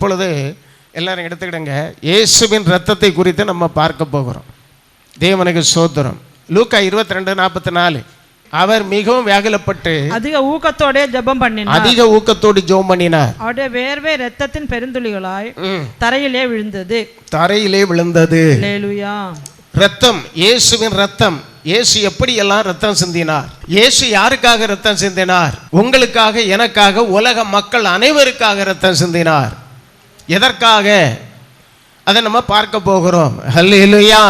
இப்பொழுது எல்லாரும் எடுத்துக்கிடுங்க, இயேசுவின் இரத்தத்தை குறித்து நம்ம பார்க்க போகிறோம். தேவனுக்கு ஸ்தோத்திரம். லூக்கா 22:44. அவர் மிகவும் வியாகுலப்பட்டு அதிக ஊக்கத்தோடு ஜெபம் பண்ணினார். அவருடைய வேர்வை இரத்தத்தின் பெருந்துளிகளாய் தரையிலே விழுந்தது. அல்லேலூயா. இரத்தம், இயேசுவின் இரத்தம். இயேசு எப்படி எல்லாம் ரத்தம் சிந்தினார்? இயேசு யாருக்காக ரத்தம் சிந்தினார்? உங்களுக்காக, எனக்காக, உலக மக்கள் அனைவருக்காக ரத்தம் சிந்தினார். எதற்காக? அதை நம்ம பார்க்க போகிறோம். ஹல்லேலூயா.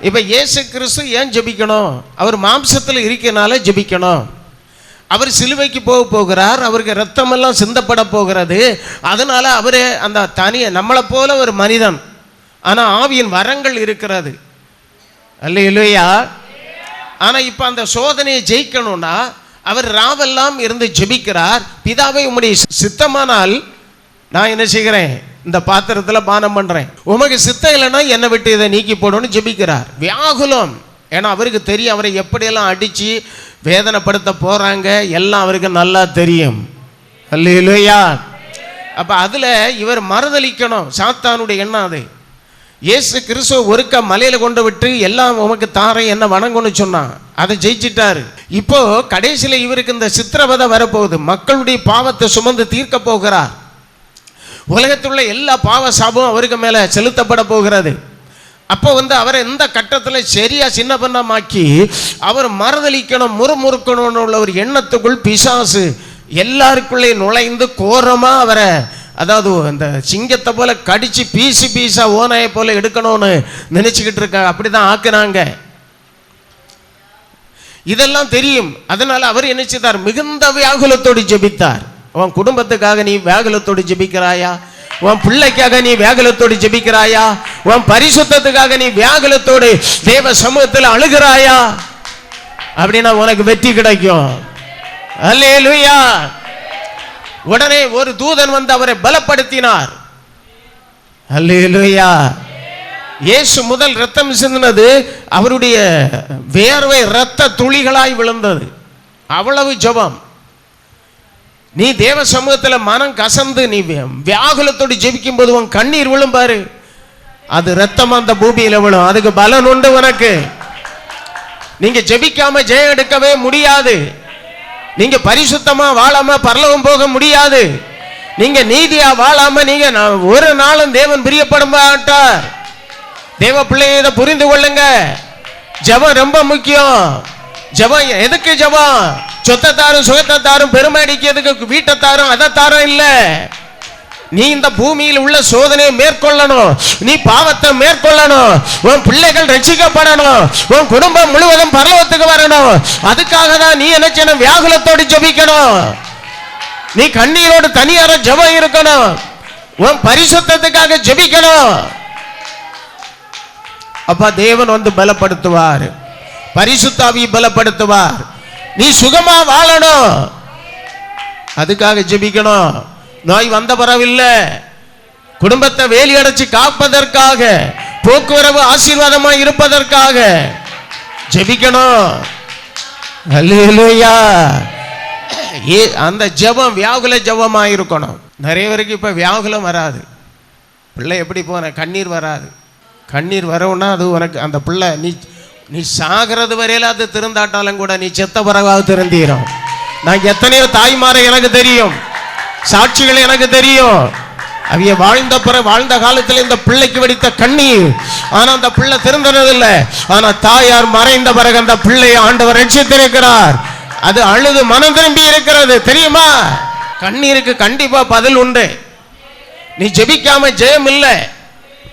இப்போ இயேசு கிறிஸ்து ஏன் ஜெபிக்கணும்? அவர் மாம்சத்தில் இருக்கனால ஜெபிக்கணும். அவர் சிலுவைக்கு போகிறார். அவருக்கு ரத்தமெல்லாம் சிந்தப்பட போகிறது. அதனால அவர் அந்த நம்மளை போல ஒரு மனிதன், ஆனால் ஆவியின் வரங்கள் இருக்கிறது. அல்லேலூயா. ஆனால் இப்போ அந்த சோதனையை ஜெயிக்கணும்னா அவர் ராவெல்லாம் இருந்து ஜெபிக்கிறார். பிதாவை உம்முடைய சித்தமானால் நான் என்ன செய்கிறேன்? இந்த பாத்திரத்தில் பானம் பண்ணுறேன். உமக்கு சித்தம் இல்லைன்னா என்னை விட்டு இதை நீக்கி போடணும்னு ஜெபிக்கிறார். வியாகுலம். ஏன்னா அவருக்கு தெரியும் அவரை எப்படியெல்லாம் அடித்து வேதனைப்படுத்த போகிறாங்க, எல்லாம் அவருக்கு நல்லா தெரியும். அல்லேலூயா. அப்போ அதில் இவர் மறுதளிக்கணும். சாத்தானுடைய எண்ணம் அது. இயேசு கிறிஸ்துவ ஒருக்க மலையில் கொண்டு விட்டு எல்லாம் உமக்கு தாரை என்ன வணங்கும்னு சொன்னான். அதை ஜெயிச்சிட்டாரு. இப்போ கடைசியில் இவருக்கு இந்த சித்திரவதை வரப்போகுது. மக்களுடைய பாவத்தை சுமந்து தீர்க்க போகிறார். உலகத்தில் உள்ள எல்லா பாவ சாபமும் அவருக்கு மேலே செலுத்தப்பட போகிறது. அப்போ அவரை இந்த கட்டத்தில் சரியா சின்ன பண்ணமாக்கி அவர் மறுதளிக்கணும், முறுமுறுக்கணும்னு உள்ள ஒரு எண்ணத்துக்குள் பிசாசு எல்லாருக்குள்ளே நுழைந்து கோரமாக அவரை, அதாவது அந்த சிங்கத்தை போல கடிச்சு பீஸா ஓனாயை போல எடுக்கணும்னு நினைச்சுக்கிட்டு இருக்காங்க. அப்படிதான் ஆக்குனாங்க. இதெல்லாம் தெரியும். அதனால அவர் என்ன செய்தார்? மிகுந்த வியாகுலத்தோடு ஜெபித்தார். உன் குடும்பத்துக்காக நீ வியாகுலத்தோடு ஜெபிக்கிறாயா? உன் பிள்ளைக்காக நீ வியாகுலத்தோடு ஜெபிக்கிறாயா? உன் பரிசுத்தத்துக்காக நீ வியாகுலத்தோடு தேவ சமூகத்தில் அழுகிறாயா? அப்படின்னா உனக்கு வெற்றி கிடைக்கும். அல்லேலூயா. உடனே ஒரு தூதன் அவரை பலப்படுத்தினார். அல்லேலூயா. இயேசு முதல் ரத்தம் சிந்தினது அவருடைய வேர்வை இரத்த துளிகளாய் விழுந்தது. அவ்வளவு ஜெபம். நீ தேவ சமூகத்தில் மனம் கசந்து நீ வியாகுலத்தோடு ஜெபிக்கும் போது உன் கண்ணீர் விழும் பாரு, அது ரத்தம் அந்த பூமியில விழும். அதுக்கு பலன் உண்டு உனக்கு. நீங்க ஜெபிக்காம ஜெயம் எடுக்கவே முடியாது. நீங்க பரிசுத்தமா வாழாம பரலோகம் போக முடியாது. நீங்க நீதியா வாழாம நீங்க ஒரு நாளும் தேவன் பிரியப்பட மாட்டார். தேவ பிள்ளையை இதை புரிந்து கொள்ளுங்க. ஜெபம் ரொம்ப முக்கியம். ஜெபம் எதுக்கு? ஜெபம் சொத்தை தாரும், சுகத்தை தாரும், பெருமை அடிக்கிறதுக்கு வீட்டை தாரும், அதை தாரும் இல்ல. நீ இந்த பூமியில் உள்ள சோதனையை மேற்கொள்ளணும். நீ பாவத்தை மேற்கொள்ளணும். உன் பிள்ளைகள் ரட்சிக்கப்படணும். உன் குடும்பம் முழுவதும் பரலோகத்துக்கு வரணும். அதுக்காக தான் நீ என்ன செய்யணும்? வியாகுலத்தோடு ஜெபிக்கணும். நீ கண்ணீரோடு தனியார ஜெபம் இருக்கணும். உன் பரிசுத்தத்துக்காக ஜெபிக்கணும். அப்ப தேவன் பலப்படுத்துவார். பரிசுத்தாவி பலப்படுத்துவார். நீ சுகமா வாழணும். அதுக்காக ஜெபிக்கணும். நோய் வந்த பரவில்லை, குடும்பத்தை வேலி அடைச்சு காப்பதற்காக, போக்குவரவு ஆசீர்வாதமா இருப்பதற்காக ஜெபிக்கணும். அல்லேலூயா. அந்த ஜெபம் வியாகுல ஜெபமா இருக்கணும். நிறைய பேருக்கு இப்ப வியாகுலம் வராது. பிள்ளை எப்படி போன கண்ணீர் வராது. கண்ணீர் வரவுன்னா அது உனக்கு அந்த பிள்ளை நீ சாகிறது வரையில அது திருந்தாட்டாலும் கூட நீ செத்த பிறகாவது திருந்தீரும். நான் எத்தனையோ தாய்மாரை எனக்கு தெரியும், சாட்சிகள் எனக்கு தெரியும். அவைய வாழ்ந்த காலத்தில் இந்த பிள்ளைக்கு வெடித்த கண்ணீர். ஆனா அந்த பிள்ளை திருந்தனதில்லை. ஆனா தாயார் மறைந்த பிறகு அந்த பிள்ளையை ஆண்டவர் ரட்சித்திருக்கிறார். அது அழுது மனம் திரும்பி இருக்கிறது. தெரியுமா? கண்ணீருக்கு கண்டிப்பா பதில் உண்டு. நீ ஜெபிக்காம ஜெயம் இல்லை.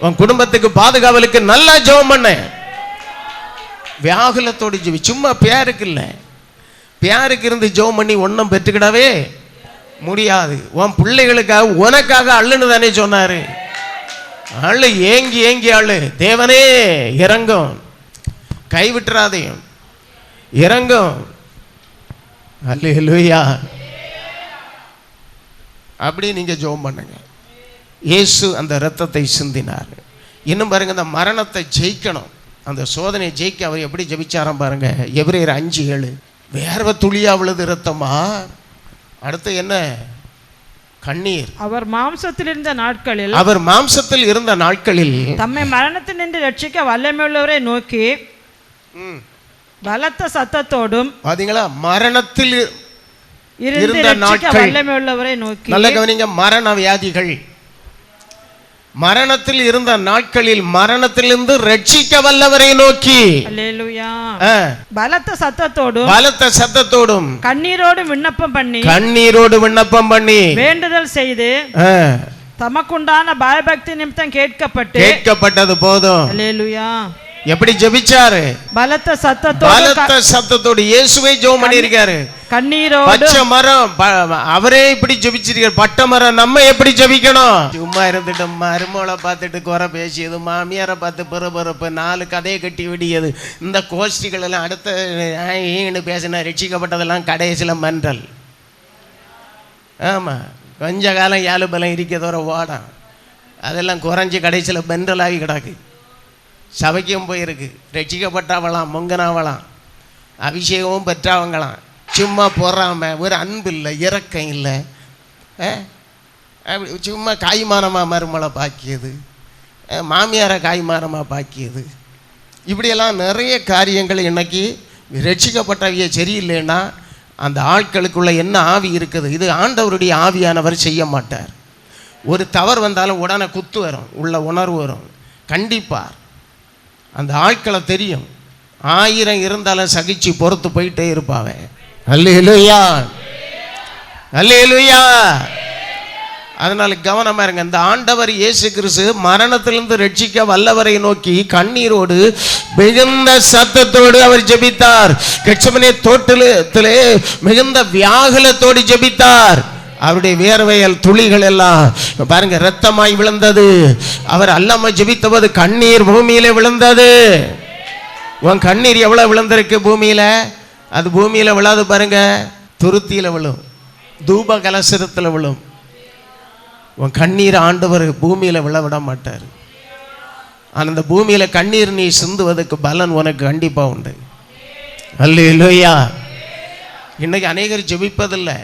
உன் குடும்பத்துக்கு பாதுகாவலுக்கு நல்லா ஜெபம் பண்ண. வியாகுலத்தோடு ஜெபி. சும்மா பேருக்கு இல்லை. பேருக்கு இருந்து ஜெபம் பண்ணி ஒன்னும் பெற்றுக்கிடவே முடியாது. உன் பிள்ளைகளுக்காக உனக்காக அள்ளுன்னு தானே சொன்னாரு. அள்ளு, ஏங்கி ஏங்கி அள்ளு. தேவனே இறங்கும், கைவிட்டுறாதையும் இறங்கும். அல்லேலூயா. அப்படி நீங்க ஜெபம் பண்ணுங்க. இயேசு அந்த இரத்தத்தை சிந்தினார். இன்னும் பாருங்க, அந்த மரணத்தை ஜெயிக்கணும், அந்த சோதனையை ஜெயிக்க அவர் எப்படி ஜெபிச்சாராம் பாருங்க. எபிரேயர் 5:7. வேர்வை துளியா விழுது இரத்தமா. அடுத்து என்ன? கண்ணீர். அவர் மாம்சத்தில் இருந்த நாட்களில் தம்மை மரணத்தில் நின்று ரட்சிக்க வல்லமையுள்ளவரை நோக்கி பலத்த சத்தத்தோடும், பாத்தீங்களா, மரணத்தில் இருந்த நாட்கள், வல்லமையுள்ளவரை நோக்கி. நல்ல கவனிங்க, மரண வியாதிகள், மரணத்தில் இருந்த நாட்களில் மரணத்திலிருந்து ரட்சிக்க வல்லவரை நோக்கி. அல்லேலூயா. பலத்த சத்தத்தோடும் கண்ணீரோடு விண்ணப்பம் பண்ணி வேண்டுதல் செய்து தமக்குண்டான பயபக்தி நிமித்தம் கேட்கப்பட்டது போதும். அல்லேலூயா. எப்படி ஜெபிச்சாரு? பலத்த சத்தத்தோடு இயேசுவை ஜெபம் பண்ணி இருக்காரு. கண்ணீரோடு. பச்சை மரம் அவரே இப்படி ஜெபிச்சிருக்காரு. பட்டை மரம் நம்ம எப்படி ஜெபிக்கணும்? சும்மா இருந்துட்டு மருமகளை பார்த்துட்டு குறை பேசியது, மாமியாரை பார்த்து பெருபரப்பு, 4 கதையை கட்டி விடியது, இந்த கோஷ்டிகள் எல்லாம் அடுத்த பேசின ரட்சிக்கப்பட்டதெல்லாம் கடைசியில் மன்றல். ஆமா, கொஞ்ச காலம் ஏழு பலம் இருக்கிறதோட ஓடம், அதெல்லாம் குறைஞ்சி கடைசியில் பென்றலாகி கிடக்கு. சபைக்கும் போயிருக்கு, ரட்சிக்கப்பட்டவளாம், முங்கனாவலாம், அபிஷேகமும் பெற்றவங்களாம். சும்மா போறாம, ஒரு அன்பு இல்லை, இரக்கம் இல்லை, சும்மா காய்மானமாக மருமலை பாக்கியது, மாமியாரை காய்மானமாக பாக்கியது, இப்படியெல்லாம் நிறைய காரியங்கள். இன்னைக்கு ரட்சிக்கப்பட்டவைய சரியில்லைன்னா அந்த ஆட்களுக்குள்ள என்ன ஆவி இருக்குது? இது ஆண்டவருடைய ஆவியானவர் செய்ய மாட்டார். ஒரு தவறு வந்தாலும் உடனே குத்து வரும், உள்ள உணர்வு வரும். கண்டிப்பார் அந்த ஆட்களை தெரியும். 1000 இருந்தாலும் சகிச்சு பொறுத்து போயிட்டே இருப்பாவே. அல்லேலூயா, அல்லேலூயா. அதனால கவனமா இருங்க. இந்த ஆண்டவர் இயேசு கிறிஸ்து மரணத்திலிருந்து ரட்சிக்க வல்லவரை நோக்கி கண்ணீரோடு மிகுந்த சத்தத்தோடு அவர் ஜெபித்தார். கெத்செமனே தோட்டத்திலே மிகுந்த வியாகுலத்தோடு ஜெபித்தார். அவருடைய வேர்வையல் துளிகள் எல்லாம் பாருங்க இரத்தமாய் விழுந்தது. அவர் அல்லாம ஜெபித்தபோது கண்ணீர் பூமியில விழுந்தது. உன் கண்ணீர் எவ்வளவு விழுந்திருக்கு பூமியில? அது பூமியில விழாது பாருங்க, துருத்தியில விழும், தூப கலசரத்தில் விழும். உன் கண்ணீர் ஆண்டவர் பூமியில விழ விட மாட்டார். அந்த பூமியில கண்ணீர் நீ சிந்துவதற்கு பலன் உனக்கு கண்டிப்பா உண்டு. அல்லேலூயா. இன்னைக்கு அநேகர் ஜெபிப்பதில்லை.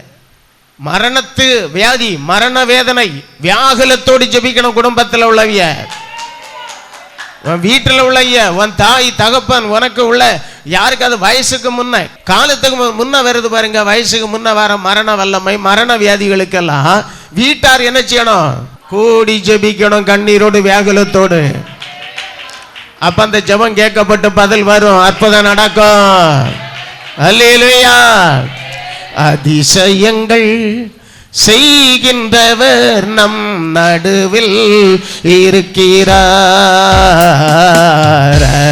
மரணத்து வியாதி, மரண வேதனை, வியாகுலத்தோடு ஜெபிக்கணும். குடும்பத்தில் உள்ளவிய, வீட்டில் உள்ளவிய, உன் தாய் தகப்பன், உனக்கு உள்ள யாருக்காவது வயசுக்கு முன்ன, காலத்துக்கு முன்ன வருது பாருங்க, வயசுக்கு முன்ன வர மரண வல்லமை, மரண வியாதிகளுக்கெல்லாம் வீட்டார் என்ன செய்யணும்? கூடி ஜெபிக்கணும் கண்ணீரோடு வியாகுலத்தோடு. அப்ப அந்த ஜெபம் கேட்கப்பட்டு பதில் வரும், அற்புதம் நடக்கும். அல்லேலூயா. அதிசயங்கள் செய்கின்றவர் நம் நடுவில் இருக்கிறார்.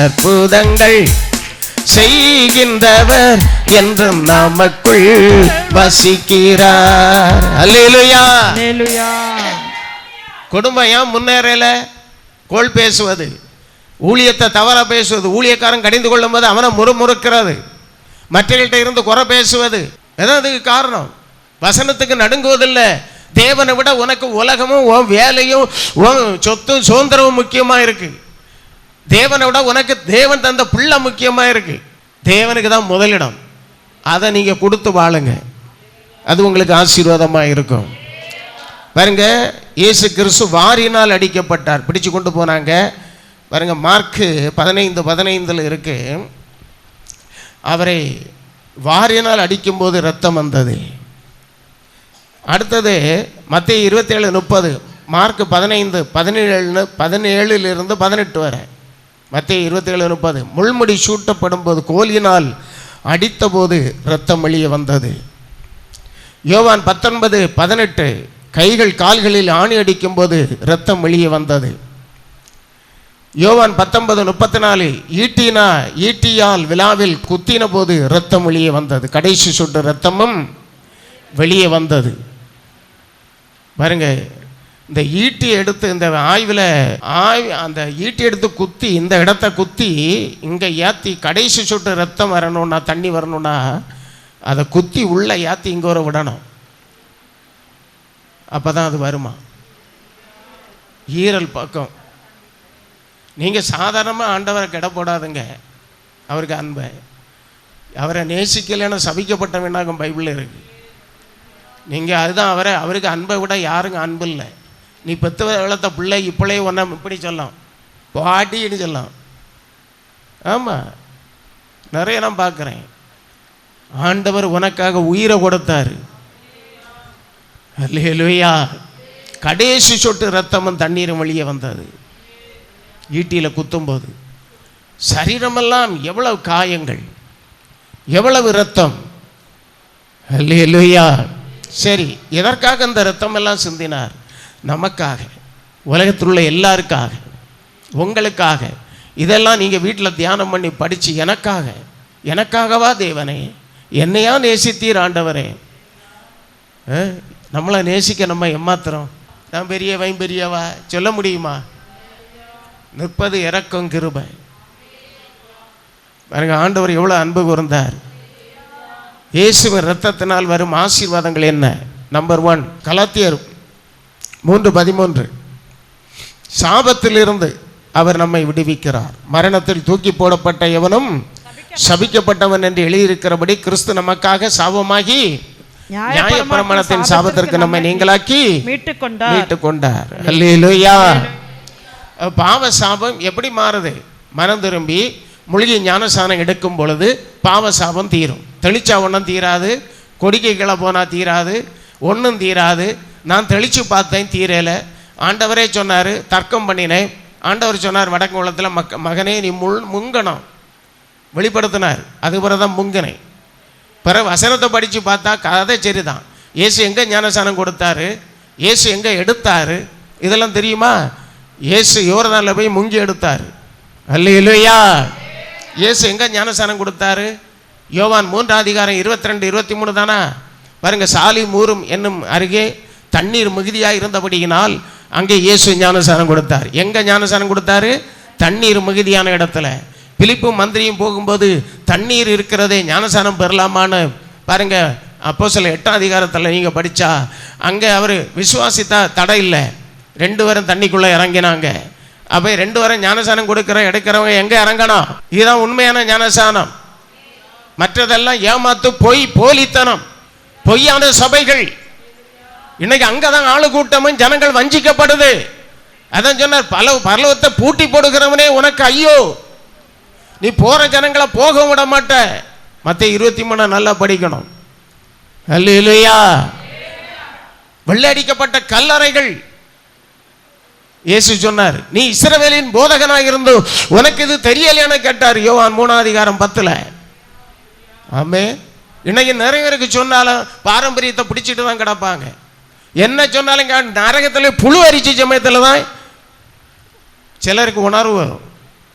அற்புதங்கள் செய்கின்றவர் என்றும் நமக்குள் வசிக்கிறார். அல்லேலூயா, அல்லேலூயா. குடும்பம் ஏன் முன்னேறல? கோள் பேசுவது, ஊழியத்தை தவற பேசுவது, ஊழியக்காரன் கடிந்து கொள்ளும் போது அவனை முறுமுறுக்கிறது, மற்றவர்கள்ட்ட இருந்து குறை பேசுவது, அதுக்கு காரணம் வசனத்துக்கு நடுங்குவதில்லை. தேவனை விட உனக்கு உலகமும் உன் வேலையும் உன் சொத்தும் சுதந்திரமும் முக்கியமா இருக்கு. தேவனை விட உனக்கு தேவன் தந்த பிள்ளை முக்கியமா இருக்கு. தேவனுக்கு தான் முதலிடம். அதை நீங்க கொடுத்து வாழுங்க, அது உங்களுக்கு ஆசீர்வாதமா இருக்கும். பாருங்க, இயேசு கிறிஸ்து வாரினால் அடிக்கப்பட்டார், பிடிச்சு கொண்டு போனாங்க. பாருங்க, மார்க்கு 15:15 இருக்கு. அவரை வாரினால் அடிக்கும்போது ரத்தம் வந்தது. அடுத்தது மத்தேயு 27:30, மார்க் 15:17 வரை. மத்தேயு 27:30, முள்முடி சூட்டப்படும் போது கோலினால் அடித்த போது ரத்தம் வெளியே வந்தது. யோவான் 19:18, கைகள் கால்களில் ஆணி அடிக்கும் போது ரத்தம் வெளியே வந்தது. யோவான் 19:34, ஈட்டியால் விழாவில் குத்தின போது ரத்தம் வெளியே வந்தது. கடைசி சொட்டு ரத்தமும் வெளியே வந்தது. பாருங்க, இந்த ஈட்டி எடுத்து இந்த ஆய்வில் அந்த ஈட்டி எடுத்து குத்தி இந்த இடத்த குத்தி இங்கே ஏற்றி கடைசி சொட்டு ரத்தம் வரணும்னா, தண்ணி வரணும்னா அதை குத்தி உள்ள ஏற்றி இங்கே வர விடணும். அப்போ தான் அது வருமா? ஈரல் பக்கம். நீங்கள் சாதாரணமாக ஆண்டவரை கிட போடாதுங்க. அவருக்கு அன்பை, அவரை நேசிக்கலைன்னு சபிக்கப்பட்ட வேண்டாங்க பைபிளில் இருக்கு. நீங்கள் அதுதான் அவருக்கு அன்பை விட யாருங்க அன்பு இல்லை. நீ பெற்று வளர்த்த பிள்ளை இப்பளே ஒன்றை இப்படி சொல்லலாம், பாட்டின்னு சொல்லலாம். ஆமாம், நிறைய நான் பார்க்குறேன். ஆண்டவர் உனக்காக உயிரை கொடுத்தாரு. அல்லேலூயா. கடைசி சொட்டு ரத்தமும் தண்ணீரும் வெளியே வந்தது ஈட்டியில் குத்தும்போது. சரீரமெல்லாம் எவ்வளவு காயங்கள், எவ்வளவு ரத்தம். அல்லேலூயா. சரி, எதற்காக அந்த ரத்தம் எல்லாம் சிந்தினார்? நமக்காக, உலகத்தில் உள்ள எல்லாருக்காக, உங்களுக்காக. இதெல்லாம் நீங்கள் வீட்டில் தியானம் பண்ணி படித்து எனக்காகவா தேவனே, என்னையா நேசித்தீர் ஆண்டவரே. நம்மளை நேசிக்க நம்ம எம்மாத்திரம்? நான் பெரியவன் பெரியவா சொல்ல முடியுமா? நிற்பது இரக்கம் கிருபை. பாருங்க, ஆண்டவர் எவ்வளோ அன்பு கூர்ந்தார். இயேசுவின் இரத்தத்தினால் வரும் ஆசீர்வாதங்கள் என்ன? நம்பர் 1, கலாத்தியர் 3:13, சாபத்திலிருந்து அவர் நம்மை விடுவிக்கிறார். மரணத்தில் தூக்கி போடப்பட்ட எவனும் சபிக்கப்பட்டவன் என்று எழுதியிருக்கிறபடி கிறிஸ்து நமக்காக சாபமாகி நியாயப்பிரமாணத்தின் சாபத்திற்கு நம்மை நீங்களாக்கி மீட்டுக் கொண்டார். அல்லேலூயா. பாவ சாபம் எப்படி மாறுது? மனம் திரும்பி மூழ்கி ஞானசானம் எடுக்கும் பொழுது பாவ சாபம் தீரும். தெளிச்சா ஒன்றும் தீராது, கொடிக்கைகளை போனால் தீராது, ஒன்றும் தீராது. நான் தெளித்து பார்த்தேன், தீரலை. ஆண்டவரே சொன்னார், தர்க்கம் பண்ணினேன். ஆண்டவர் சொன்னார், வடக்கு குளத்தில் மகனே நீ முங்கணும் வெளிப்படுத்தினார். அது பிறகு தான் முங்கினேன். பிறகு வசனத்தை படித்து பார்த்தா கதை சரிதான். இயேசு எங்கே ஞானசானம் கொடுத்தாரு, இயேசு எங்கே எடுத்தார், இதெல்லாம் தெரியுமா? இயேசு யோர்தானில் போய் முங்கி எடுத்தார். அல்லேலூயா. இயேசு எங்கே ஞானசானம் கொடுத்தாரு? யோவான் 3:22-23 தானா? பாருங்க, சாலிம் ஊரும் என்னும் அருகே தண்ணீர் மிகுதியாக இருந்தபடியினால் அங்கே இயேசு ஞானசானம் கொடுத்தார். எங்கே ஞானசானம் கொடுத்தாரு? தண்ணீர் மிகுதியான இடத்துல. பிலிப்பும் மந்திரியும் போகும்போது தண்ணீர் இருக்கிறதே, ஞானசானம் பெறலாமான்னு பாருங்க, அப்போஸ்தலர் 8ஆம் அதிகாரத்தில் நீங்கள் படித்தா அங்கே அவர் விசுவாசித்தா தடை இல்லை. 2 பேரும் தண்ணிக்குள்ளே இறங்கினாங்க. அப்போ 2 பேரும் ஞானசானம் எடுக்கிறவங்க எங்கே இறங்கணும்? இதுதான் உண்மையான ஞானசானம். மற்றதெல்லாம் ஏமாத்து, பொய், போலித்தனம், பொய்யான சபைகள். இன்னைக்கு அங்கதான் ஆளு கூட்டமும் ஜனங்கள் வஞ்சிக்கப்படுது. அதான் சொன்னார், பரலோகத்தை பூட்டி போடுகிறவனே உனக்கு ஐயோ, நீ போற ஜனங்களை போக விட மாட்ட. மத்தேயு 23 நல்லா படிக்கணும். அல்லேலூயா. வெள்ளையடிக்கப்பட்ட கல்லறைகள். இயேசு சொன்னார், நீ இஸ்ரவேலின் போதகனாக இருந்து உனக்கு இது தெரியலையான்னு கேட்டார் யோவான் 3:10. ஆமே. இன்னைக்கு நிறைய பேருக்கு சொன்னாலும் பாரம்பரியத்தை பிடிச்சிட்டு தான் கிடப்பாங்க. என்ன சொன்னாலும் நரகத்தில் புழு அரிச்ச சமயத்தில் தான் சிலருக்கு உணர்வு வரும்.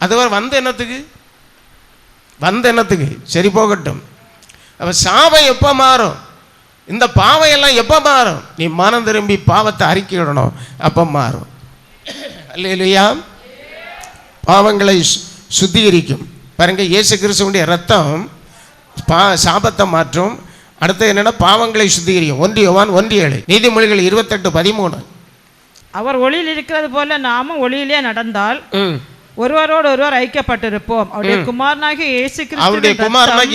அதுவரை வந்து என்னத்துக்கு சரி போகட்டும். அப்ப சாபம் எப்போ மாறும்? இந்த பாவம் எல்லாம் எப்போ மாறும்? நீ மனம் திரும்பி பாவத்தை அறிக்கையிடணும், அப்போ மாறும். அல்லேலூயா. பாவங்களை சுத்திகரிக்கும். பாருங்க, இயேசு கிறிஸ்துவுடைய ரத்தம் சாபத்தை மாற்றும். அடுத்து என்னன்னா, பாவங்களை சுத்திகரிக்கும். 1 யோவான் 1:7, நீதிமொழிகள் 28:13. அவர் ஒளியில் இருக்கிறது போல நாமும் ஒளியிலே நடந்தால் ஒருவரோடு ஒருவர் ஐக்கியப்பட்டிருப்போம். அவருடைய குமாரனாகிய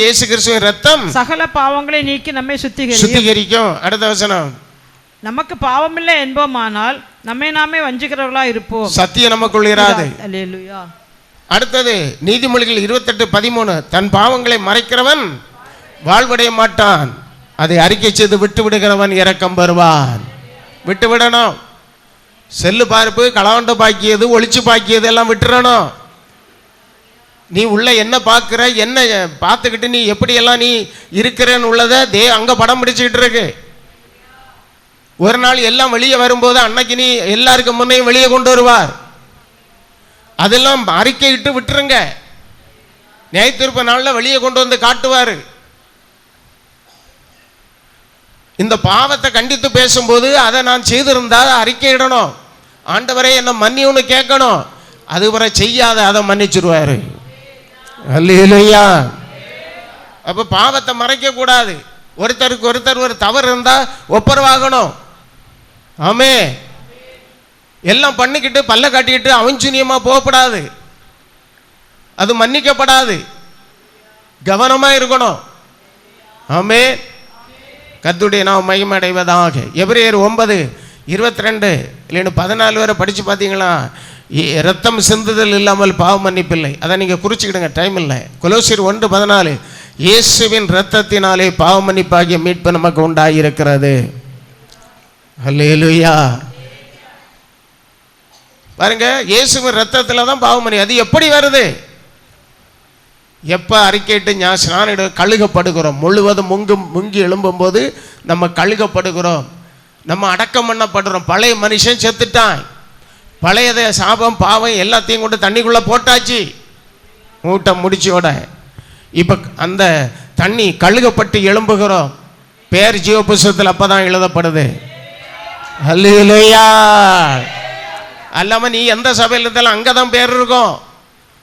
இயேசு கிறிஸ்துவின் ரத்தம் சகல பாவங்களை நீக்கி நம்மை சுத்திகரிக்கும். அடுத்த வசனம், நமக்கு பாவமில்லை என்போமானால் நம்மை நாமே வஞ்சிக்கிறவர்களா இருப்போம், சத்தியம் நமக்குள் இராது. அல்லேலூயா. அடுத்தது நீதிமொழிகள் 28:13, தன் பாவங்களை மறைக்கிறவன் வாழ்வடைய மாட்டான், அதை அறிக்கை செய்து விட்டு விடுகிறவன் இரக்கம் பெறுவான். விட்டு விடணும். செல்லு பார்ப்பு, களவாண்டு பாக்கியது, ஒளிச்சு பாக்கியது எல்லாம் விட்டுறணும். நீ உள்ள என்ன பார்க்குற, என்ன பார்த்துக்கிட்டு நீ எப்படியெல்லாம் நீ இருக்கிறேன்னு உள்ளதை அங்கே படம் பிடிச்சிக்கிட்டு இருக்கு. ஒரு நாள் எல்லாம் வெளியே வரும்போது அன்னைக்கு நீ எல்லாருக்கும் முன்னையும் வெளியே கொண்டு வருவார். அதெல்லாம் அறிக்கையிட்டு விட்டுருங்க. நியாயத்தீர்ப்பு நாளில் வெளியே கொண்டு வந்து காட்டுவார். இந்த பாவத்தை கண்டித்து பேசும்போது அதை நான் செய்திருந்தால் அறிக்கையிடணும். ஆண்டவரே என்ன மன்னியும்னு கேட்கணும். அதுவரை செய்யாத அதை மன்னிச்சிருவாரு. அல்லேலூயா. அப்போ பாவத்தை மறைக்க கூடாது. ஒருத்தருக்கு ஒருத்தர் ஒரு தவறு இருந்தால் ஒப்புரவாகணும். ஆமே. எல்லாம் பண்ணிக்கிட்டு பல்ல காட்டிக்கிட்டு அவஞ்சூனியமாக போகப்படாது. அது மன்னிக்கப்படாது. கவனமாக இருக்கணும். ஆமே. கர்த்தருடைய நாமம் மகிமையடைவதாக. எபிரேயர் 9:22 இல்லைன்னு 14 வரை படித்து பார்த்தீங்களா? இரத்தம் சிந்துதல் இல்லாமல் பாவ மன்னிப்பில்லை. அதை நீங்கள் குறிச்சிக்கிடுங்க, டைம் இல்லை. கொலோசியர் 1:14 இயேசுவின் இரத்தத்தினாலே பாவ மன்னிப்பாகிய மீட்பு நமக்கு உண்டாயிருக்கிறது. அல்லேலூயா. பாருங்க, இயேசுவின் இரத்தத்தில் தான் பாவ மன்னி. அது எப்படி வருது? எப்போ அறிக்கையிட்டு ஸ்நானம் கழுகப்படுகிறோம், முழுவதும் முங்கி எழும்பும் போது நம்ம கழுகப்படுகிறோம், நம்ம அடக்கம் பண்ணப்படுறோம். பழைய மனுஷன் செத்துட்டான், பழையதை சாபம் பாவம் எல்லாத்தையும் கொண்டு தண்ணிக்குள்ளே போட்டாச்சு மூட்டை முடிச்சோட. இப்போ அந்த தண்ணி கழுகப்பட்டு எழும்புகிறோம். பேர் ஜீவ புஸ்தகத்தில் அப்போ தான் எழுதப்படுது. அல்லேலூயா. அல்லாமல் நீ எந்த சபையில் இருந்தாலும் அங்கே தான் பேர் இருக்கும்,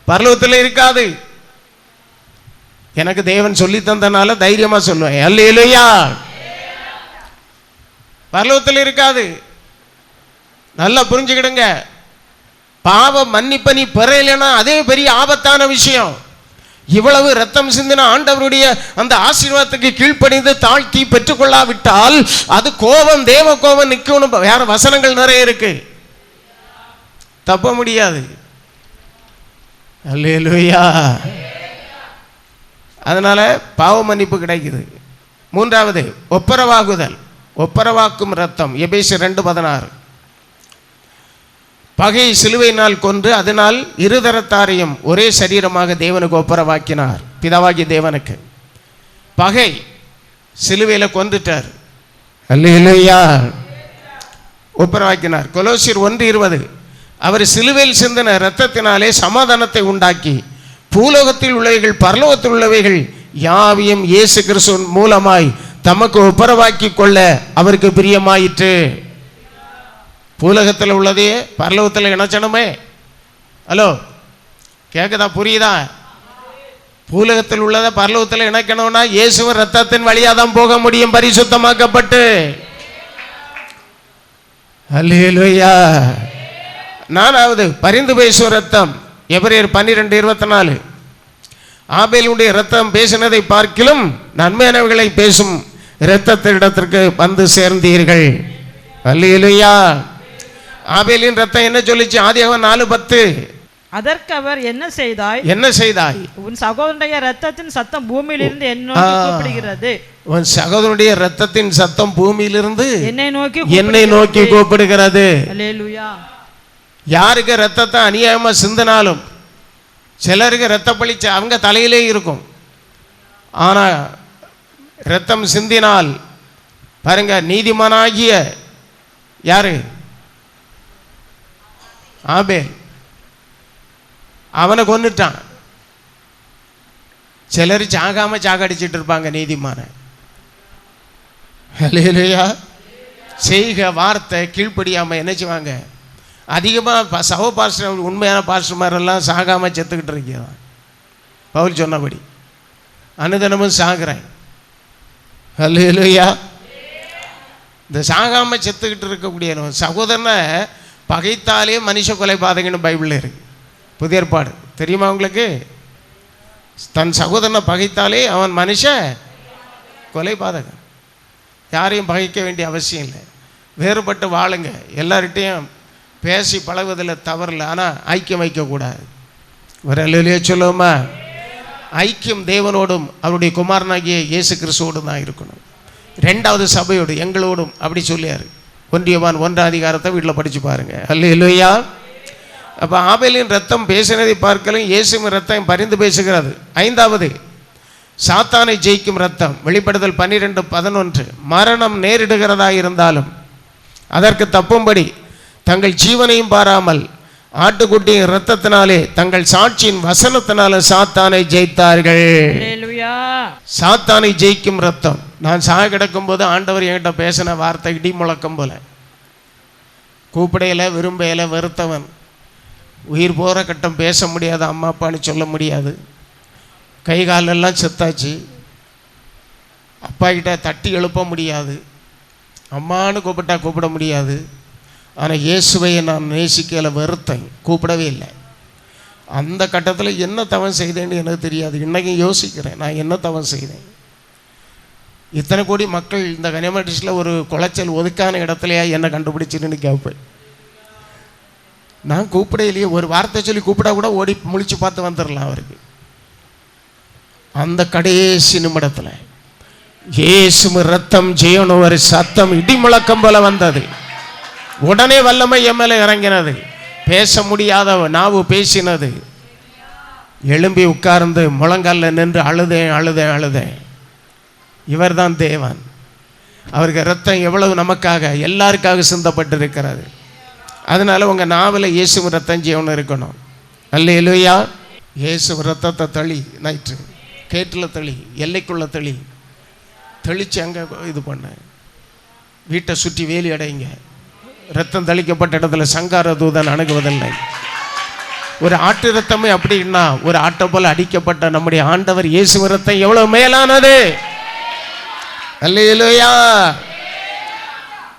பரலோகத்தில் இருக்காது. எனக்கு தேவன் சொல்லி தந்தனால தைரியமாக சொல்லுவேன், அல்லேலூயா. பரலோகத்தில் இருக்காது. நல்லா புரிஞ்சுக்கிடுங்க. பாவ மன்னிப்பை நீ பெறலைன்னா அதே பெரிய ஆபத்தான விஷயம். இவ்வளவு ரத்தம் சிந்தின ஆண்டவருடைய அந்த ஆசீர்வாதத்துக்கு கீழ்ப்படிந்து தாழ்த்தி பெற்றுக்கொள்ளாவிட்டால் அது கோபம், தேவ கோபம் நிற்கணும். வேற வசனங்கள் நிறைய இருக்கு, தப்ப முடியாது. அல்லேலூயா. அதனால பாவ மன்னிப்பு கிடைக்குது. மூன்றாவது ஒப்புரவாகுதல், ஒப்புரவாக்கும் ரத்தம். எபேசியர் 2:16 பகையை சிலுவையினால் கொன்று அதனால் இருதரத்தாரையும் ஒரே சரீரமாக தேவனுக்கு ஒப்புரவாக்கினார். பிதாவாகிய தேவனுக்கு பகை சிலுவையில் கொன்றுட்டார். அல்லேலூயா. ஒப்புரவாக்கினார். கொலோசியர் 1:20 அவர் சிலுவையில் சிந்தின இரத்தத்தினாலே சமாதானத்தை உண்டாக்கி பூலோகத்தில் உள்ளவைகள் பரலோகத்தில் உள்ளவைகள் யாவையும் இயேசு கிறிஸ்து மூலமாய் தமக்கு ஒப்புரவாக்கி கொள்ள அவருக்கு பிரியமாயிற்று. பூலகத்தில் உள்ளதே பரலோகத்தில் இணைச்சணுமே. ஹலோ, கேட்குதா? புரியுதா? பூலகத்தில் உள்ளதை பரலோகத்தில் இணைக்கணும்னா இயேசுவின் ரத்தத்தின் வழியாக தான் போக முடியும், பரிசுத்தமாக்கப்பட்டு. அல்லேலூயா. நாலாவது பரிந்து பேசும் ரத்தம். எபிரேயர் 12:24 ஆபேலுடைய ரத்தம் பேசினதை பார்க்கிலும் நன்மையானவைகளை பேசும் இரத்தத்திடத்திற்கு வந்து சேர்ந்தீர்கள். அல்லேலூயா. ஆபேலின் ரத்தம் என்ன சொல்லிச்சு? ஆதியாகமம் 4:10 அதற்கு அவர் என்ன செய்தாய், என்ன செய்தாய்? உன் சகோதரனுடைய ரத்தத்தின் சத்தம் பூமியிலிருந்து என்னை நோக்கி கூப்பிடுகிறது. உன் சகோதரனுடைய ரத்தத்தின் சத்தம் பூமியிலிருந்து என்னை நோக்கி கூப்பிடுகிறது. அல்லேலூயா. யாருக்கு ரத்தத்தை அநியாயமா சிந்தினாலும், சிலருக்கு ரத்த பழிச்ச அவங்க தலையிலே இருக்கும். ஆனா ரத்தம் சிந்தினால் பாருங்க, நீதிமானாகிய யாரு? ஆபேல். அவனை கொன்னுட்டான். சிலர் சாகாம சாகடிச்சிட்டு இருப்பாங்க நீதிமான. அல்லேலூயா. செய்க வார்த்தை கீழ்ப்படியாம என்ன செய்வாங்க? அதிகமாக சகோ பாஸ்டர், உண்மையான பாஸ்டர் மாதிரிலாம் சாகாமல் செத்துக்கிட்டு இருக்கிறான். பவுல் சொன்னபடி அனுதினமும் சாகுறேன். அல்லேலூயா. இந்த சாகாமல் செத்துக்கிட்டு இருக்கக்கூடிய சகோதரனை பகைத்தாலே மனுஷ கொலைபாதகன்னு பைபிளில் இருக்கு, புதிய ஏற்பாடு. தெரியுமா உங்களுக்கு? தன் சகோதரனை பகைத்தாலே அவன் மனுஷ கொலைபாதகன். யாரையும் பகைக்க வேண்டிய அவசியம் இல்லை. வேறுபட்டு வாழுங்க. எல்லார்கிட்டையும் பேசி பழகுவதில் தவறில்லை, ஆனால் ஐக்கியம் வைக்கக்கூடாது. ஒரு அல்லேலூயா சொல்லுவோமா? ஐக்கியம் தேவனோடும் அவருடைய குமாரனாகிய இயேசு கிறிஸ்துவோடும் தான் இருக்கணும். ரெண்டாவது சபையோடு, எங்களோடும் அப்படி சொல்லியார். 1 யோவான் 1 வீட்டில் படித்து பாருங்க. அல்லேலூயா. அப்போ ஆபேலின் ரத்தம் பேசினதை பார்க்கலும் இயேசுவின் ரத்தம் பரிந்து பேசுகிறது. ஐந்தாவது சாத்தானை ஜெயிக்கும் ரத்தம். வெளிப்படுதல் 12:11 மரணம் நேரிடுகிறதா இருந்தாலும் அதற்கு தப்பும்படி தங்கள் ஜீவனையும் பாராமல் ஆட்டுக்குட்டியின் இரத்தத்தினாலே தங்கள் சாட்சியின் வசனத்தினால சாத்தானை ஜெயித்தார்கள். சாத்தானை ஜெயிக்கும் ரத்தம். நான் சாக கிடக்கும் போது ஆண்டவர் என்கிட்ட பேசின வார்த்தை இடி முழக்கம் போல. கூப்பிடையில, விரும்பையில, வெறுத்தவன். உயிர் போகிற கட்டம் பேச முடியாது, அம்மா அப்பான்னு சொல்ல முடியாது, கை காலெல்லாம் செத்தாச்சு, அப்பா கிட்ட தட்டி எழுப்ப முடியாது, அம்மானு கூப்பிட்டா கூப்பிட முடியாது. ஆனால் இயேசுவையை நான் நேசிக்கலை, வெறுத்தேன், கூப்பிடவே இல்லை. அந்த கட்டத்தில் என்ன தவம் செய்தேன்னு எனக்கு தெரியாது. இன்றைக்கும் யோசிக்கிறேன், நான் என்ன தவம் செய்தேன். இத்தனை கோடி மக்கள் இந்த கன்னியாகுமரியில் ஒரு குளச்சல் ஒதுக்கான இடத்துலையா என்னை கண்டுபிடிச்சின்னு கேட்பேன். நான் கூப்பிடையிலேயே ஒரு வார்த்தை சொல்லி கூப்பிடா கூட ஓடி முழிச்சு பார்த்து வந்துடலாம் அவருக்கு. அந்த கடைசி நிமிடத்தில் இயேசு ரத்தம் ஜெயணும் ஒரு சத்தம் இடி முழக்கம் போல வந்தது. உடனே வல்லமை என் மேலே இறங்கினது. பேச முடியாத நாவு பேசினது. எழும்பி உட்கார்ந்து முழங்கால நின்று அழுதேன் அழுதேன் அழுதேன். இவர் தான் தேவன். அவருக்கு ரத்தம் எவ்வளவு நமக்காக எல்லாருக்காக சிந்தப்பட்டிருக்கிறது. அதனால உங்கள் நாவில் இயேசு ரத்தம் ஜீவனம் இருக்கணும். அல்லேலூயா. இயேசு ரத்தத்தை தளி நைட்டு கேட்டில் தளி எல்லைக்குள்ள தெளித்து அங்கே இது பண்ண வீட்டை சுற்றி வேலி அடைங்க. ரத்தம் தெளிக்கப்பட்ட இடத்துல சங்கார தூதன் அணுகுவதில்லை. ஒரு ஆட்டு ரத்தமே அப்படின்னா ஒரு ஆட்டை போல அடிக்கப்பட்ட நம்முடைய ஆண்டவர் இயேசு ரத்தம் எவ்வளவு மேலானது. அல்லேலூயா.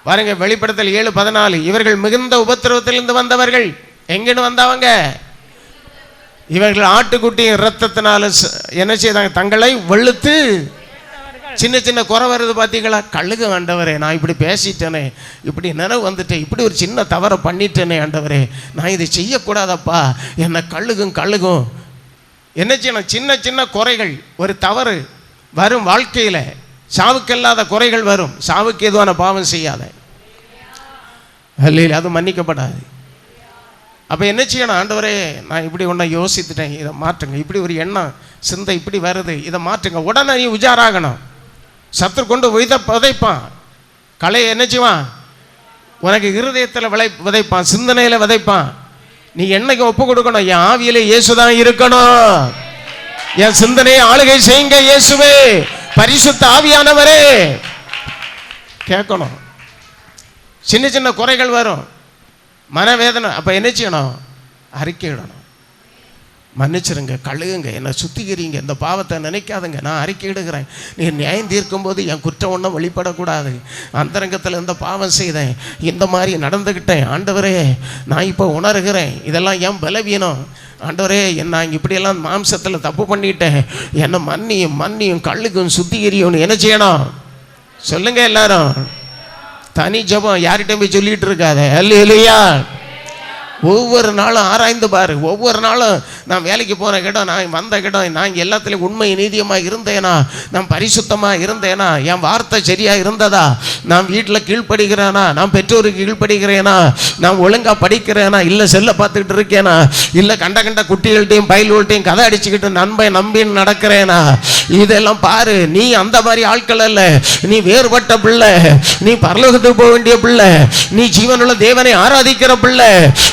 பாருங்க, வெளிப்படுத்தல் 7:14 இவர்கள் மிகுந்த உபத்திரவத்திலிருந்து வந்தவர்கள். எங்கன்னு வந்தவங்க? இவர்கள் ஆட்டுக்குட்டியின் ரத்தத்தினால என்ன செய்தாங்க? தங்களை வெளுத்து. சின்ன சின்ன குறை வருது பார்த்தீங்களா? கழுகு ஆண்டவரே, நான் இப்படி பேசிட்டேனே, இப்படி நினைவு வந்துட்டேன், இப்படி ஒரு சின்ன தவறை பண்ணிட்டேனே ஆண்டவரே, நான் இதை செய்யக்கூடாதப்பா, என்னை கழுகும் என்ன செய்யணும்? சின்ன சின்ன குறைகள், ஒரு தவறு வரும் வாழ்க்கையில். சாவுக்கல்லாத குறைகள் வரும், சாவுக்கு எதுவான பாவம் செய்யாத. அல்ல, அது மன்னிக்கப்படாது. அப்போ என்ன செய்யணும்? ஆண்டவரே, நான் இப்படி ஒன்றை யோசித்துட்டேன், இதை மாற்றுங்க. இப்படி ஒரு எண்ணம் சிந்தை இப்படி வருது, இதை மாற்றுங்க. உடனே நீ உஜாராகணும். சத்துரு கொண்டு விதைப்பான். கலையை என்ன செய்வான்? உனக்கு இருதயத்தில் விதைப்பான், சிந்தனையில் விதைப்பான். நீ என்னைக்கு ஒப்பு கொடுக்கணும்? என் ஆவியிலே இயேசுதான் இருக்கணும். என் சிந்தனையை ஆளுகை செய்யுங்க இயேசுவே, பரிசுத்த ஆவியானவரே கேட்கணும். சின்ன சின்ன குறைகள் வரும், மனவேதனை. அப்போ என்ன செய்யணும்? அறிக்கையிடணும். மன்னிச்சிருங்க, கழுகுங்க, என்னை சுத்திக்கிறீங்க, இந்த பாவத்தை நினைக்காதுங்க, நான் அறிக்கையிடுகிறேன். நீ நியாயம் தீர்க்கும் போது என் குற்றம் ஒன்றும் வெளிப்படக்கூடாது. அந்தரங்கத்தில் இந்த பாவம் செய்தேன், இந்த மாதிரி நடந்துக்கிட்டேன் ஆண்டவரே, நான் இப்போ உணர்கிறேன், இதெல்லாம் என் பலவீனம் ஆண்டவரே, நான் இப்படியெல்லாம் மாம்சத்தில் தப்பு பண்ணிட்டேன், என்னை மன்னியும் கழுகும் சுத்திகரியும். என்ன செய்யணும்? சொல்லுங்க எல்லாரும். தனி ஜபம், யார்கிட்டையும் போய் சொல்லிட்டு இருக்காத. அல்லேலூயா. ஒவ்வொரு நாளும் ஆராய்ந்து பாரு. ஒவ்வொரு நாளும் நான் வேலைக்கு போன இடம், நான் வந்த இடம், நான் எல்லாத்துலேயும் உண்மை நீதியமாக இருந்தேனா, நான் பரிசுத்தமாக இருந்தேனா, என் வார்த்தை சரியாக இருந்ததா, நான் வீட்டில் கீழ்ப்படுகிறேனா, நான் பெற்றோருக்கு கீழ்ப்படுகிறேனா, நான் ஒழுங்காக படிக்கிறேனா, இல்லை செல்லை பார்த்துக்கிட்டு இருக்கேனா, இல்லை கண்ட குட்டிகள்கிட்டையும் பயல்கள்கிட்டையும் கதை அடிச்சுக்கிட்டு நம்பின்னு நடக்கிறேனா, இதெல்லாம் பாரு. நீ அந்த மாதிரி ஆட்கள் அல்ல, நீ வேறுபட்ட பிள்ளை, நீ பரலோகத்துக்கு போக வேண்டிய பிள்ளை, நீ ஜீவனுள்ள தேவனை ஆராதிக்கிற பிள்ளை,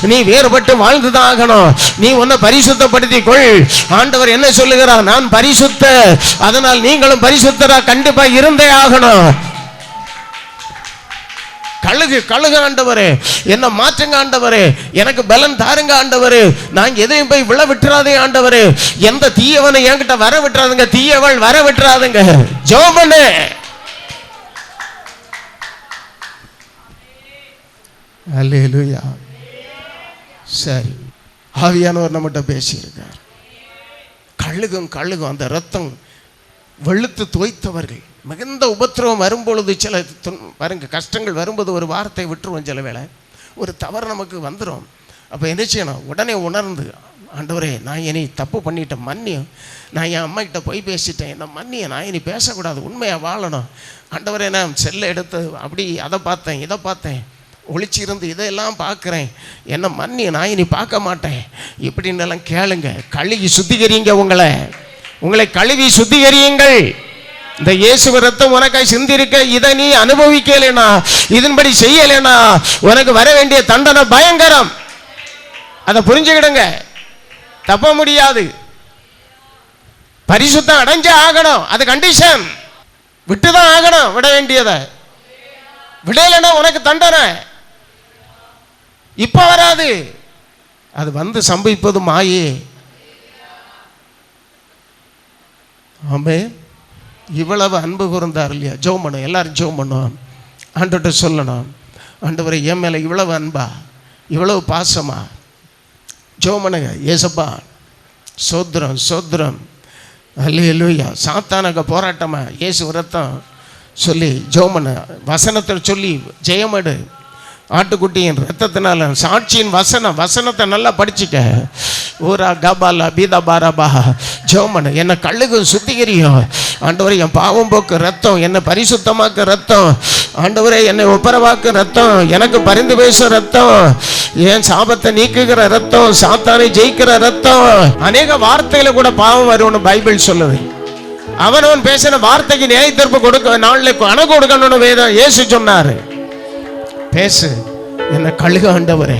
நீ வேறுபட்டு வாழ்ந்துதான் ஆகணும். நீ உன்னை பரிசுத்தப்படுத்திக் கொள். ஆண்டவர் என்ன சொல்லுகிறார்? நான் பரிசுத்த, அதனால் நீங்களும் பரிசுத்தரா கண்டிப்பா இருந்தே ஆகணும். கழுகு ஆண்டவரே, என்ன மாற்றுங்க ஆண்டவரே, எனக்கு பலன் தாருங்க ஆண்டவரே, நான் எதையும் போய் விழ விட்டுறாதே ஆண்டவரே, எந்த தீயவனை என்கிட்ட வர விட்டுறாதுங்க, தீயவள் வர விட்டுறாதுங்க. ஜோமனே, அல்லேலூயா. சரி, ஆவியானவர் நம்மகிட்ட பேசியிருக்கார். கழுகும் அந்த ரத்தம் வெளுத்து தோய்த்தவர்கள். மிகுந்த உபத்திரவம் வரும்பொழுது, சில பாருங்க கஷ்டங்கள் வரும்போது ஒரு வார்த்தை விட்டுருவோம். சில வேளை ஒரு தவறு நமக்கு வந்துடும். அப்போ என்ன செய்யணும்? உடனே உணர்ந்து, ஆண்டவரே, நான் இனி தப்பு பண்ணிட்டேன், மன்னியும். நான் என் அம்மா கிட்ட போய் பேசிட்டேன், என்ன மன்னிய, நான் இனி பேசக்கூடாது, உண்மையாக வாழணும். ஆண்டவரே, நான் செல்லை எடுத்து அப்படி அதை பார்த்தேன், இதை பார்த்தேன், ஒளிச்சிருந்து இதையெல்லாம் பார்க்குறேன், என்ன மன்னி, நான் இனி பார்க்க மாட்டேன், இப்படின்னு எல்லாம் கேளுங்க. கழுவி சுத்திகரிங்க, உங்களை கழுவி சுத்திகரியுங்கள். இந்த இயேசு ரத்தம் உனக்காய் சிந்திருக்க, இதை நீ அனுபவிக்கலைனா, இதன்படி செய்யலைனா, உனக்கு வர வேண்டிய தண்டனை பயங்கரம். அதை புரிஞ்சுக்கிடுங்க. தப்ப முடியாது. பரிசுத்தம் அடைஞ்சே ஆகணும். அது கண்டிஷன். விட்டுதான் ஆகணும். விட வேண்டியதை விடலைன்னா உனக்கு தண்டனை இப்ப வராது. அது வந்து சம்பவிப்பது மாயே. ஆமே. இவ்வளவு அன்பு கூர்ந்தார் இல்லையா? ஜெபம் பண்ணும், எல்லாரும் ஜெபம் பண்ணுவோம். ஆண்டவர்கிட்ட சொல்லணும், ஆண்டவரே, என் மேல இவ்வளவு அன்பா, இவ்வளவு பாசமா? ஜெபம் பண்ணுங்க. ஏசப்பா, சோத்திரம் சோத்திரம், அல்லேலூயா. சாத்தானுக்கு போராட்டமா? இயேசு ரத்தம் சொல்லி ஜோமன வசனத்தை சொல்லி ஜெயமடு. ஆட்டுக்குட்டியின் ரத்தத்தினால சாட்சியின் வசனத்தை நல்லா படிச்சுக்க. ஊரா கபாலா பீதபாரபா ஜோமன் என்னை கழுகு சுத்திகரியும் ஆண்டவரே. என் பாவம் போக்கு ரத்தம், என்னை பரிசுத்தமாக்க ரத்தம் ஆண்டவரே. என்னை ஒப்பரவாக்க ரத்தம், எனக்கு பரிந்து பேச ரத்தம், என் சாபத்தை நீக்குகிற ரத்தம், சாத்தானை ஜெயிக்கிற ரத்தம். அநேக வார்த்தையில கூட பாவம் வரும்னு பைபிள் சொல்லுது. அவனவன் பேசின வார்த்தைக்கு நியாய தீர்ப்பு கொடுக்க நாளில் கணக்கு கொடுக்கணும்னு வேதம் இயேசு சொன்னாரு. பேசு, என்ன கழுகு ஆண்டவரே.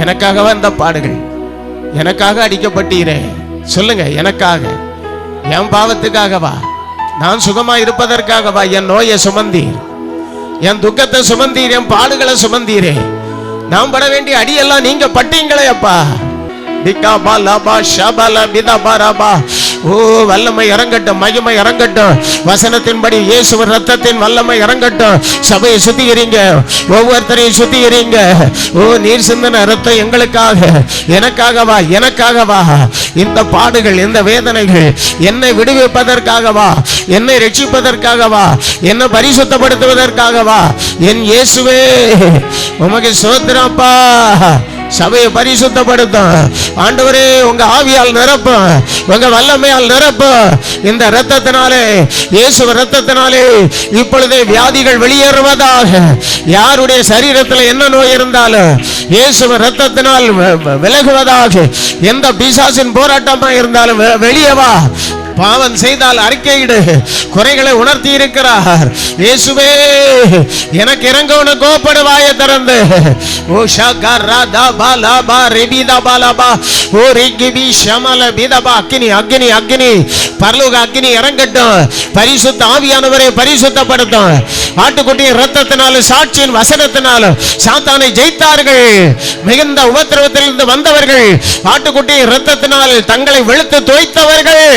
எனக்காகவா இந்த பாடுகள்? எனக்காக அடிக்கப்பட்டீரே. சொல்லுங்க, எனக்காக, என் பாவத்துக்காகவா? நான் சுகமா இருப்பதற்காகவா என் நோயை சுமந்தீர்? என் துக்கத்தை சுமந்தீர், என் பாடுகளை சுமந்தீரே. நான் பட வேண்டிய அடியெல்லாம் நீங்க பட்டீங்களே அப்பா. ஓ, வல்லமை இறங்கட்டும், மகிமை இறங்கட்டும். வசனத்தின்படி இயேசுவின் ரத்தத்தின் வல்லமை இறங்கட்டும். சபையை சுத்திகரிங்க, ஒவ்வொருத்தரையும் சுத்திகரிங்க. ஓ, நீர் சிந்தின ரத்தம் எங்களுக்காக, எனக்காகவா, எனக்காகவா? இந்த பாடுகள், இந்த வேதனைகள் என்னை விடுவிப்பதற்காகவா, என்னை ரட்சிப்பதற்காகவா, என்னை பரிசுத்தப்படுத்துவதற்காகவா? என் இயேசுவே உமக்கு ஸ்தோத்திரப்பா. சபையை பரிசுத்தப்படுத்தும் ஆண்டவரே. உங்க ஆவியால் நிரப்பும், உங்க வல்லமையால் நிரப்பும். இந்த இரத்தத்தினாலே, இயேசு இரத்தத்தினாலே இப்பொழுதே வியாதிகள் வெளியேறுவதாக. யாருடைய சரீரத்தில் என்ன நோய் இருந்தாலும் இயேசு இரத்தத்தினால் விலகுவதாக. எந்த பிசாசின் போராட்டமா இருந்தாலும் வெளியே வா. பாவம் செய்தால் அறிக்கையிடு. குறைகளை உணர்த்தி இருக்கிறார் இயேசுவே. எனக்கு இறங்கவன கோபப்படுவாய திறந்து. ஓ ஷகரதா பாலபா ரெபிதா பாலபா ஓ ரிகிபி ஷமல பிதபா. அக்கினி அக்கினி அக்கினி, பரலோக அக்கினி இறங்கட்டும். பரிசுத்த ஆவியானவரை பரிசுத்தப்படுத்தும். ஆட்டுக்குட்டியின் இரத்தத்தினாலும் சாட்சியின் வசனத்தினாலும் சாத்தானை ஜெயித்தார்கள். மிகுந்த உபத்திரவத்திலிருந்து வந்தவர்கள் ஆட்டுக்குட்டியின் இரத்தத்தினால் தங்களை வெளுத்து தோய்த்தவர்கள்.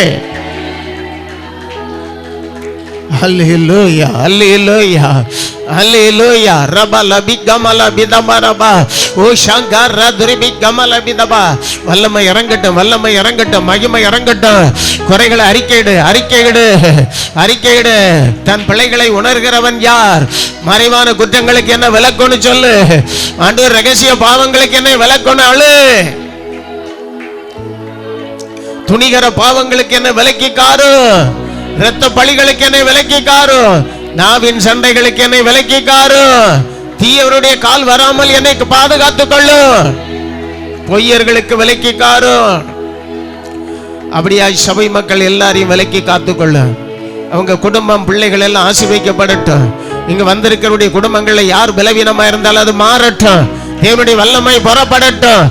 ஹல்லேலூயா, ஹல்லேலூயா, ஹல்லேலூயா. ரபல பிகமல பிதமரபா ஓ ஷங்கர துரிபி கமல பிதபா. வல்லமை இறங்கட்டும், வல்லமை இறங்கட்டும், மகிமை இறங்கட்டும். குறைகளை அறிக்கையிடு, அறிக்கையிடு, அறிக்கையிடு. தன் பிள்ளைகளை உணர்கிறவன் யார்? மறைவான குற்றங்களுக்கு என்ன விலக்கொன்னு சொல்லு. ஆண்டவர் ரகசிய பாவங்களுக்கு என்ன விலக்கொன்னு அழு. துணிகர பாவங்களுக்கு என்ன விலக்கி காரு. இரத்த பலிகளுக்கு என்னை விலக்கி காரு. நாவின் சண்டைகளுக்கு என்னை விலக்கி காரு. தீயவருடைய கால் வராமல் என்னை பாதுகாத்துக் கொள்ளு. பொய்யர்களுக்கு விலக்கி காரு. அப்படியா சபை மக்கள் எல்லாரையும் விலக்கி காத்துக்கொள்ளு. அவங்க குடும்பம், பிள்ளைகள் எல்லாம் ஆசீர்வதிக்கப்படட்டும். இங்க வந்திருக்கிறவருடைய குடும்பங்கள்ல யார் பலவீனமா இருந்தாலும் அது மாறட்டும். தேவனுடைய வல்லமை புறப்படட்டும்.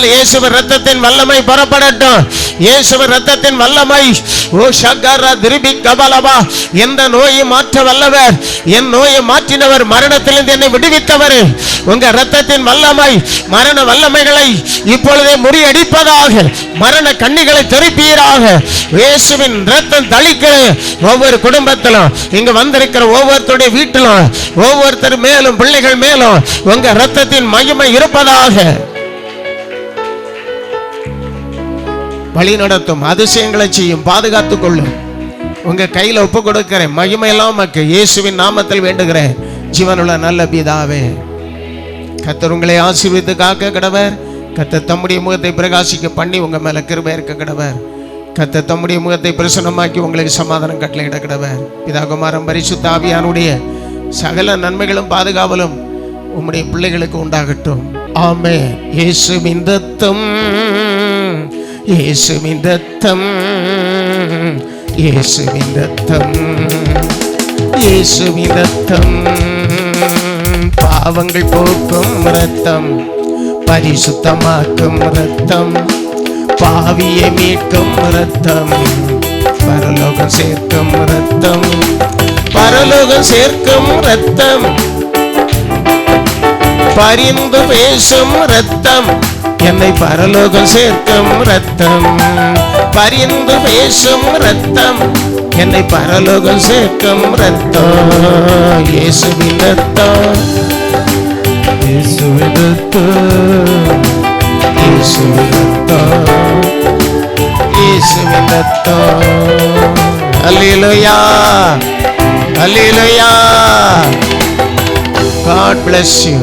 இயேசுவின் இரத்தத்தின் வல்லமை புறப்படட்டும். இயேசுவின் இரத்தத்தின் வல்லமை. ஓ ஷகர திரிபி கபலபா. எந்த நோயை மாற்ற வல்லவர், என் நோயை மாற்றினவர், மரணத்திலிருந்து என்னை விடுவித்தவர். உங்க இரத்தத்தின் வல்லமை மரண வல்லமைகளை இப்பொழுதே முறியடிப்பதாக. மரண கண்ணிகளை திருப்பீராக. இயேசுவின் இரத்தம் தளிக்கிற ஒவ்வொரு குடும்பத்திலும், இங்க வந்திருக்கிற ஒவ்வொருத்தருடைய வீட்டிலும், ஒவ்வொருத்தர் மேலும், பிள்ளைகள் மேலும் உங்க இரத்தத்தின் மகிமை இருப்பதாக. வழி நடத்தும், அதிசயங்களை செய்யும், பாதுகாத்துக் கொள்ளும். உங்க கையில ஒப்பு கொடுக்கிறேன். மகிமையெல்லாம் உமக்கு இயேசுவின் நாமத்தில் வேண்டுகிறேன். ஜீவனுள்ள நல்ல பிதாவே, கர்த்தர் உங்களை ஆசீர்வதித்து காக்க கடவர். கர்த்தர் தம்முடைய முகத்தை பிரகாசிக்க பண்ணி உங்க மேல கிருபை இருக்க கடவர். கர்த்தர் தம்முடைய முகத்தை பிரசன்னமாக்கி உங்களுக்கு சமாதானம் கட்டளையிட கடவர். பிதா குமாரன் பரிசுத்த ஆவியானுடைய சகல நன்மைகளும் பாதுகாவலும் உம்முடைய பிள்ளைகளுக்கு உண்டாகட்டும். ஆமென். இயேசுவின் ரத்தம், இயேசுவின் ரத்தம், இயேசுவின் ரத்தம், இயேசுவின் ரத்தம். பாவங்கள் போக்கும் ரத்தம், பரிசுத்தமாக்கும் ரத்தம், பாவியை மீட்கும் ரத்தம், பரலோகம் சேர்க்கும் ரத்தம், பரலோகம் சேர்க்கும் ரத்தம், பரிந்து பேசும் ரத்தம், என்னை பரலோகம் சேர்க்கும் ரத்தம், பரிந்து பேசும் ரத்தம், என்னை பரலோகம் சேர்க்கும் ரத்தம். இயேசுவின் ரத்தம், இயேசுவின் ரத்தம், இயேசுவின் ரத்தம், இயேசுவின் ரத்தம். அல்லேலூயா. அல்லேலூயா. God bless you.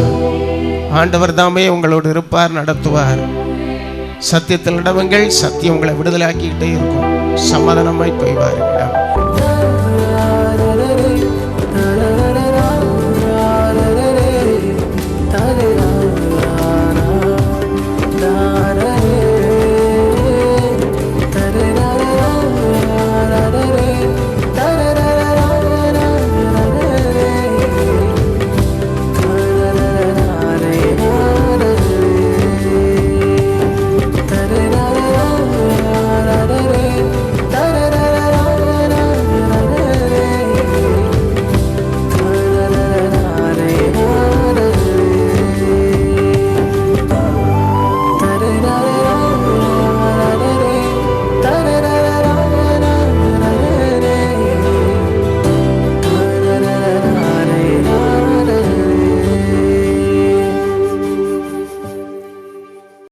ஆண்டவர் தாமே உங்களோடு இருப்பார், நடத்துவார். சத்தியத்தில் நடவுங்கள், சத்தியம் உங்களை விடுதலை ஆக்கிக்கிட்டே இருக்கும். சமாதானமாய் போய் வாருங்கள்.